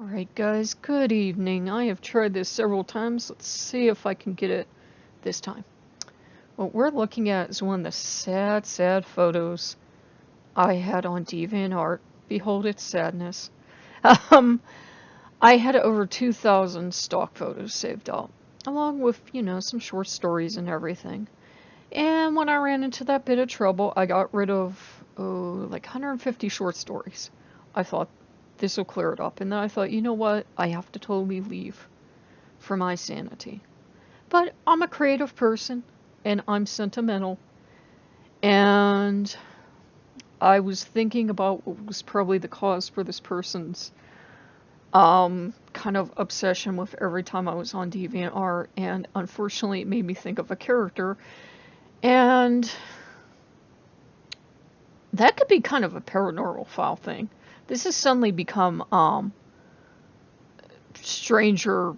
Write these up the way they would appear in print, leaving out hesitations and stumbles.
Alright guys, good evening. I have tried this several times. Let's see if I can get it this time. What we're looking at is one of the sad, sad photos I had on DeviantArt. Behold its sadness. Um, I had over 2,000 stock photos saved up, along with, some short stories and everything. And when I ran into that bit of trouble, I got rid of, like 150 short stories. I thought, this will clear it up. And then I thought, you know what? I have to totally leave for my sanity. But I'm a creative person, and I'm sentimental. And I was thinking about what was probably the cause for this person's kind of obsession with every time I was on DeviantArt. And unfortunately, it made me think of a character. And that could be kind of a paranormal file thing. This has suddenly become Stranger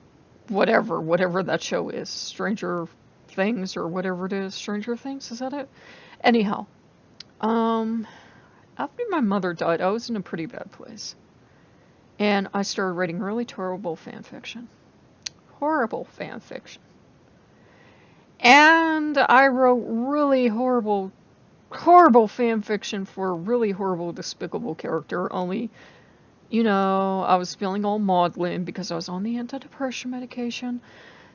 whatever that show is. Stranger Things or whatever it is. Stranger Things, is that it? Anyhow, after my mother died, I was in a pretty bad place. And I started writing really terrible fan fiction. Horrible fan fiction. And I wrote really horrible fan fiction for a really horrible, despicable character, only, I was feeling all maudlin because I was on the antidepressant medication.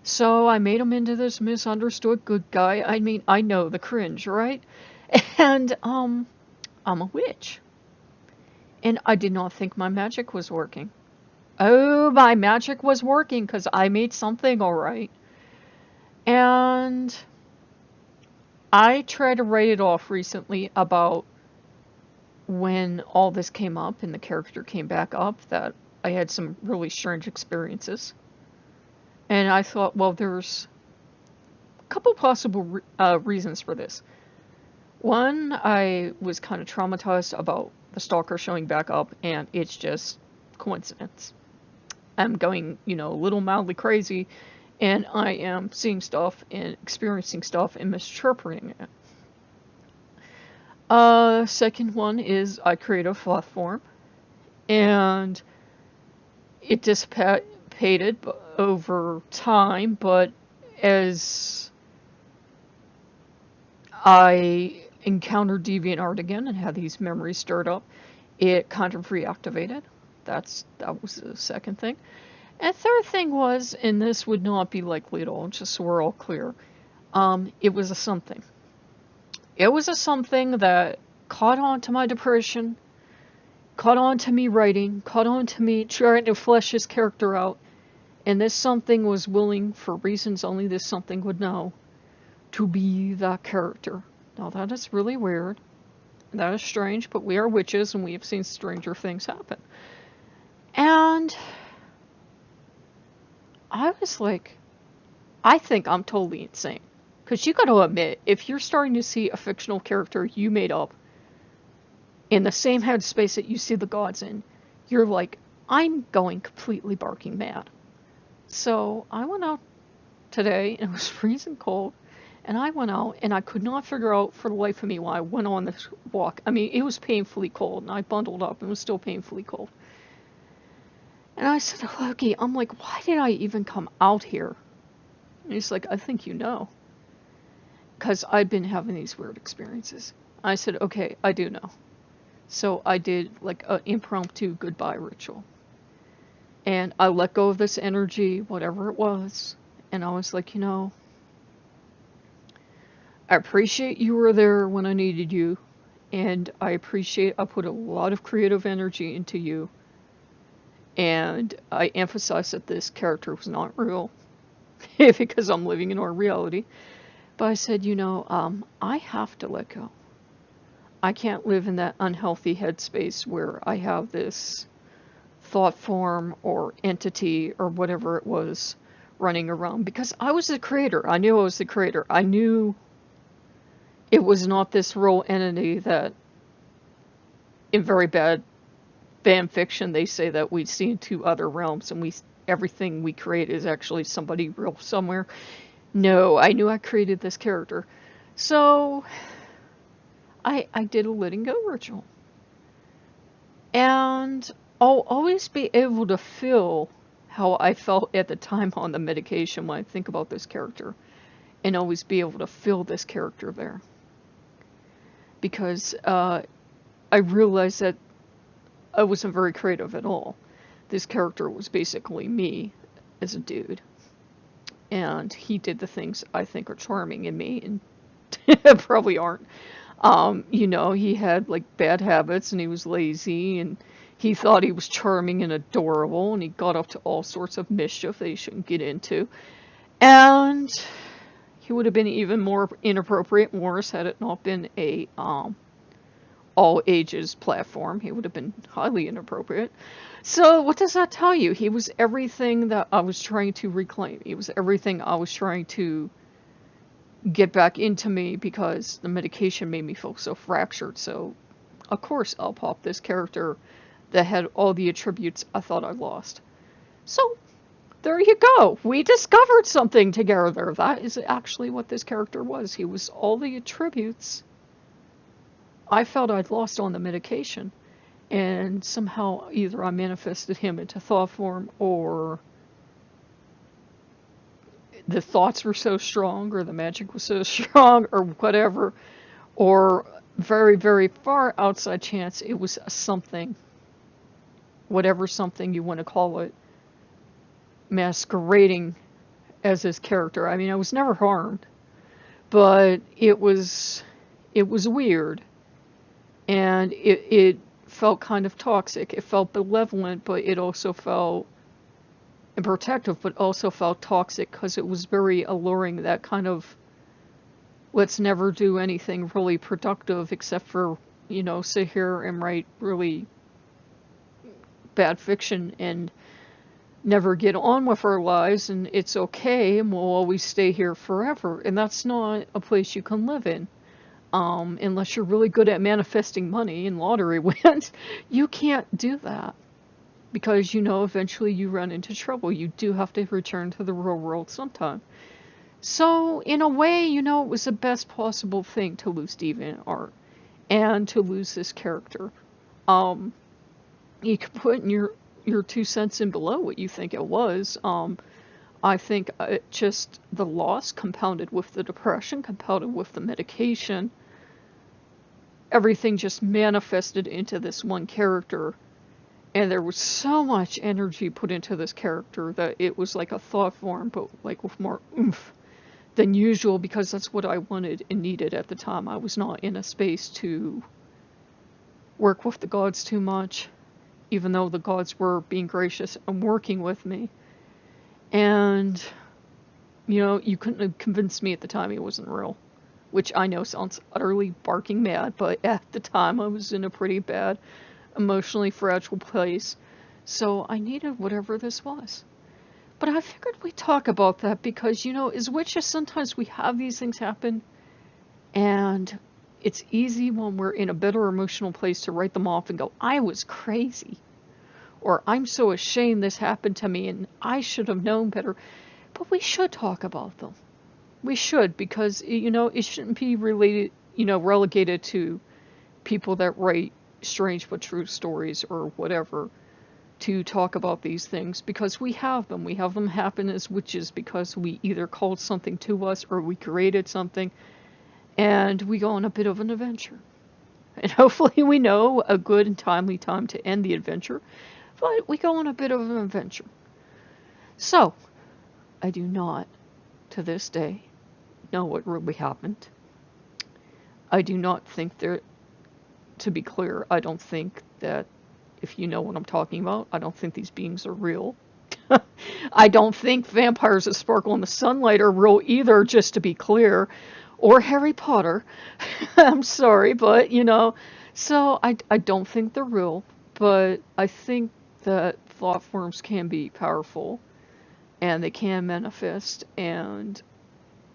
So I made him into this misunderstood good guy. I mean, I know the cringe, right? And, I'm a witch. And I did not think my magic was working. Oh, my magic was working because I made something alright. And I tried to write it off recently about when all this came up and the character came back up, that I had some really strange experiences. And I thought, well, there's a couple possible reasons for this. One, I was kind of traumatized about the stalker showing back up, and it's just coincidence. I'm going, a little mildly crazy, and I am seeing stuff and experiencing stuff and misinterpreting it. Second one is I create a thought form, and it dissipated over time, but as I encountered DeviantArt again and had these memories stirred up, it kind of reactivated. That was the second thing. And third thing was, and this would not be likely at all, just so we're all clear, it was a something. It was a something that caught on to my depression, caught on to me writing, caught on to me trying to flesh his character out, and this something was willing, for reasons only this something would know, to be that character. Now that is really weird. That is strange, but we are witches and we have seen stranger things happen. And I was like, I think I'm totally insane. Because you got to admit, if you're starting to see a fictional character you made up in the same headspace that you see the gods in, you're like, I'm going completely barking mad. So I went out today, and it was freezing cold, and I went out, and I could not figure out for the life of me why I went on this walk. I mean, it was painfully cold, and I bundled up, and it was still painfully cold. And I said to Loki, I'm like, why did I even come out here? And he's like, I think you know. Because I'd been having these weird experiences. I said, okay, I do know. So I did like an impromptu goodbye ritual. And I let go of this energy, whatever it was. And I was like, I appreciate you were there when I needed you. And I put a lot of creative energy into you. And I emphasized that this character was not real. Because I'm living in our reality. But I said, I have to let go. I can't live in that unhealthy headspace where I have this thought form or entity or whatever it was running around. Because I was the creator. I knew I was the creator. I knew it was not this real entity that, in very bad fan fiction, they say that we see into other realms and everything we create is actually somebody real somewhere. No, I knew I created this character. So I did a letting go ritual. And I'll always be able to feel how I felt at the time on the medication when I think about this character, and always be able to feel this character there. Because I realized that I wasn't very creative at all. This character was basically me as a dude. And he did the things I think are charming in me, and probably aren't. He had like bad habits, and he was lazy, and he thought he was charming and adorable, and he got up to all sorts of mischief that he shouldn't get into. And he would have been even more inappropriate and worse had it not been a all ages platform. He would have been highly inappropriate. So what does that tell you? He was everything that I was trying to reclaim. He was everything I was trying to get back into me, because the medication made me feel so fractured. So of course I'll pop this character that had all the attributes I thought I lost. So there you go. We discovered something together. That is actually what this character was. He was all the attributes I felt I'd lost on the medication. And somehow either I manifested him into thought form, or the thoughts were so strong, or the magic was so strong, or whatever, or very, very far outside chance it was something, whatever something you want to call it, masquerading as his character. I mean, I was never harmed, but it was weird, and it felt kind of toxic. It felt benevolent, but it also felt protective, but also felt toxic, because it was very alluring. That kind of, let's never do anything really productive except for, sit here and write really bad fiction and never get on with our lives, and it's okay, and we'll always stay here forever. And that's not a place you can live in. Unless you're really good at manifesting money and lottery wins, you can't do that, because eventually you run into trouble. You do have to return to the real world sometime. So in a way, it was the best possible thing to lose DeviantArt and to lose this character. You can put in your 2 cents in below what you think it was. I think just the loss compounded with the depression, compounded with the medication, everything just manifested into this one character. And there was so much energy put into this character that it was like a thought form, but like with more oomph than usual, because that's what I wanted and needed at the time. I was not in a space to work with the gods too much, even though the gods were being gracious and working with me. And, you couldn't have convinced me at the time he wasn't real, which I know sounds utterly barking mad, but at the time I was in a pretty bad, emotionally fragile place. So I needed whatever this was. But I figured we'd talk about that because, as witches, sometimes we have these things happen, and it's easy when we're in a better emotional place to write them off and go, I was crazy. Or I'm so ashamed this happened to me and I should have known better. But we should talk about them. We should, because, it shouldn't be related, relegated to people that write strange but true stories or whatever to talk about these things, because we have them. We have them happen as witches because we either called something to us or we created something, and we go on a bit of an adventure. And hopefully we know a good and timely time to end the adventure, but we go on a bit of an adventure. So, I do not, to this day, know what really happened. I do not think there, to be clear, I don't think that, if you know what I'm talking about, I don't think these beings are real. I don't think vampires that sparkle in the sunlight are real either, just to be clear. Or Harry Potter. I'm sorry, but, so I don't think they're real, but I think that thought forms can be powerful, and they can manifest, and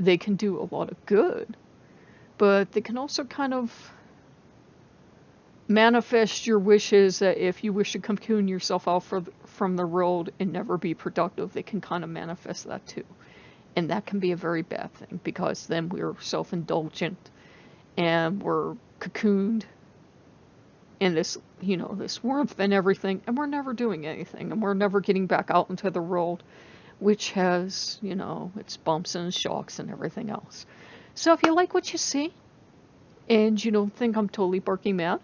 they can do a lot of good, but they can also kind of manifest your wishes, that if you wish to cocoon yourself out from the world and never be productive, they can kind of manifest that too. And that can be a very bad thing, because then we're self-indulgent and we're cocooned and this, this warmth and everything, and we're never doing anything, and we're never getting back out into the world, which has, its bumps and shocks and everything else. So if you like what you see, and you don't think I'm totally barking mad,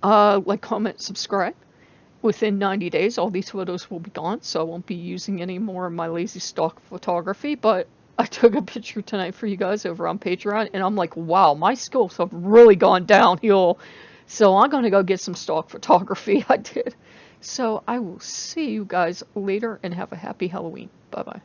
like, comment, subscribe. Within 90 days, all these photos will be gone, so I won't be using any more of my lazy stock photography, but I took a picture tonight for you guys over on Patreon, and I'm like, wow, my skills have really gone downhill, so I'm going to go get some stock photography. I did. So I will see you guys later, and have a happy Halloween. Bye-bye.